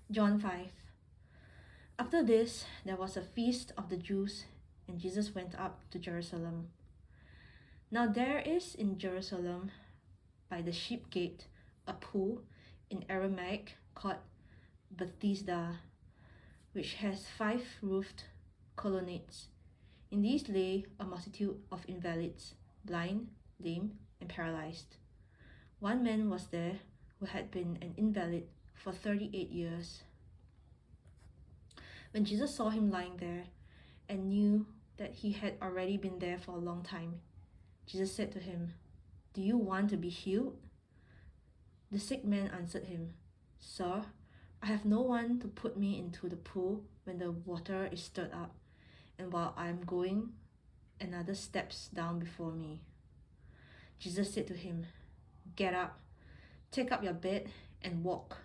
John 5. After this, there was a feast of the Jews, and Jesus went up to Jerusalem. Now there is in Jerusalem, by the sheep gate, a pool in Aramaic called Bethesda, which has 5 roofed colonnades. In these lay a multitude of invalids, blind, lame, and paralyzed. One man was there who had been an invalid for 38 years. When Jesus saw him lying there and knew that he had already been there for a long time, Jesus said to him, "Do you want to be healed?" The sick man answered him, "Sir, I have no one to put me into the pool when the water is stirred up, and while I am going, another steps down before me." Jesus said to him, "Get up, take up your bed, and walk."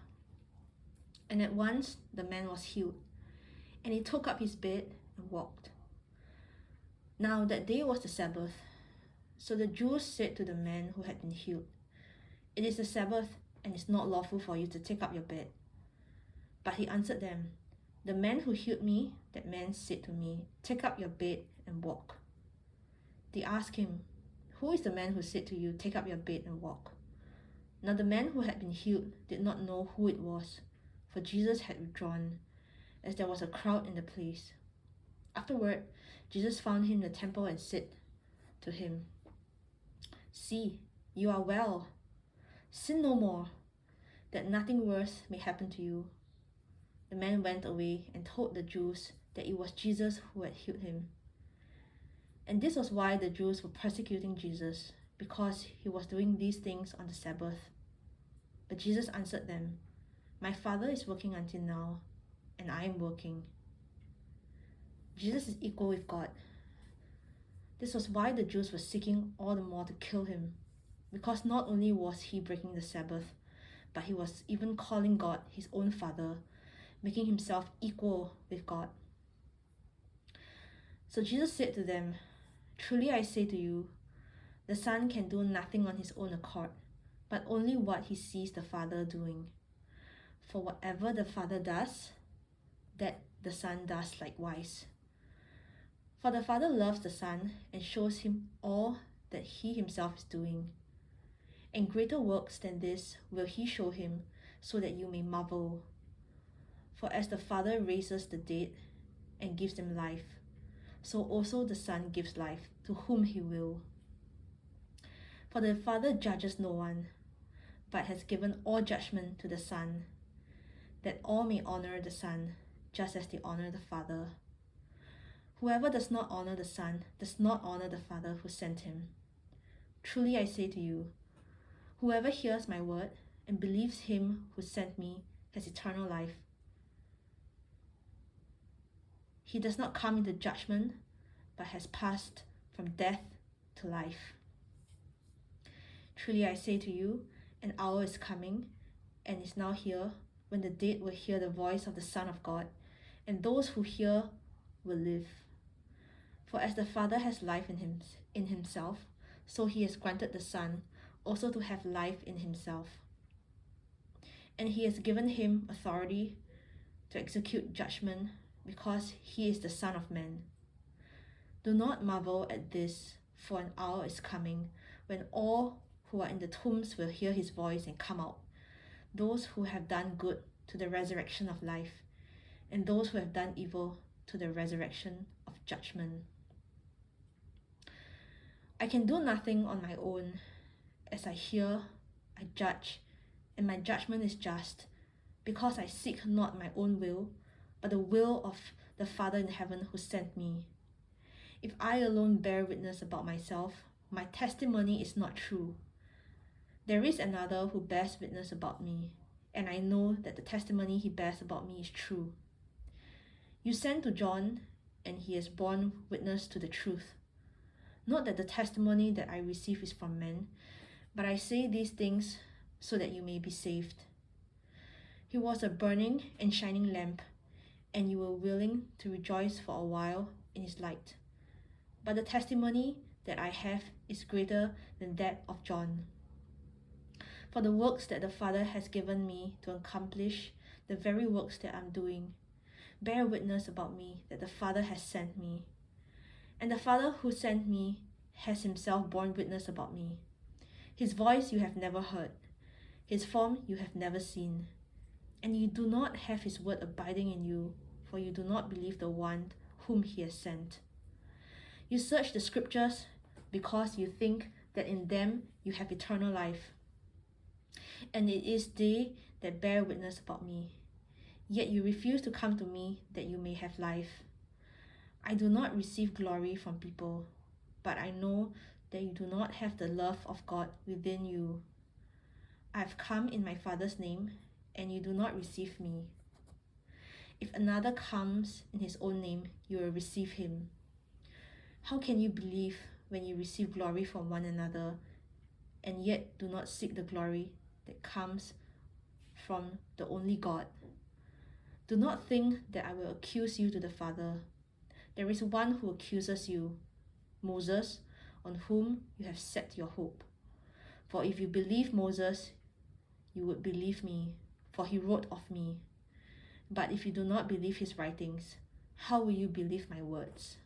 And at once the man was healed, and he took up his bed and walked. Now that day was the Sabbath. So the Jews said to the man who had been healed, "It is the Sabbath, and it is not lawful for you to take up your bed." But he answered them, "The man who healed me, that man said to me, 'Take up your bed and walk.'" They asked him, "Who is the man who said to you, 'Take up your bed and walk'?" Now the man who had been healed did not know who it was, for Jesus had withdrawn, as there was a crowd in the place. Afterward, Jesus found him in the temple and said to him, "See, you are well. Sin no more, that nothing worse may happen to you." The man went away and told the Jews that it was Jesus who had healed him. And this was why the Jews were persecuting Jesus, because he was doing these things on the Sabbath. But Jesus answered them, "My Father is working until now, and I am working." Jesus is equal with God. This was why the Jews were seeking all the more to kill him, because not only was he breaking the Sabbath, but he was even calling God his own Father, making himself equal with God. So Jesus said to them, "Truly I say to you, the Son can do nothing on his own accord, but only what he sees the Father doing. For whatever the Father does, that the Son does likewise. For the Father loves the Son and shows him all that he himself is doing. And greater works than this will he show him, so that you may marvel. For as the Father raises the dead and gives them life, so also the Son gives life to whom he will. For the Father judges no one, but has given all judgment to the Son, that all may honor the Son, just as they honor the Father. Whoever does not honor the Son does not honor the Father who sent him. Truly I say to you, whoever hears my word and believes him who sent me has eternal life. He does not come into judgment, but has passed from death to life. Truly I say to you, an hour is coming, and is now here, when the dead will hear the voice of the Son of God, and those who hear will live. For as the Father has life in himself, so he has granted the Son also to have life in himself. And he has given him authority to execute judgment, because he is the Son of Man. Do not marvel at this, for an hour is coming when all who are in the tombs will hear his voice and come out, those who have done good to the resurrection of life, and those who have done evil to the resurrection of judgment. I can do nothing on my own. As I hear, I judge, and my judgment is just, because I seek not my own will, but the will of the Father in heaven who sent me. If I alone bear witness about myself, my testimony is not true. There is another who bears witness about me, and I know that the testimony he bears about me is true. You sent to John, and he has borne witness to the truth. Not that the testimony that I receive is from men, but I say these things so that you may be saved. He was a burning and shining lamp, and you were willing to rejoice for a while in his light. But the testimony that I have is greater than that of John. For the works that the Father has given me to accomplish, the very works that I'm doing, bear witness about me that the Father has sent me. And the Father who sent me has himself borne witness about me. His voice you have never heard, his form you have never seen. And you do not have his word abiding in you, for you do not believe the one whom he has sent. You search the scriptures because you think that in them you have eternal life. And it is they that bear witness about me. Yet you refuse to come to me that you may have life. I do not receive glory from people, but I know that you do not have the love of God within you. I have come in my Father's name, and you do not receive me. If another comes in his own name, you will receive him. How can you believe when you receive glory from one another, and yet do not seek the glory that comes from the only God? Do not think that I will accuse you to the Father. There is one who accuses you, Moses, on whom you have set your hope. For if you believe Moses, you would believe me, for he wrote of me. But if you do not believe his writings, how will you believe my words?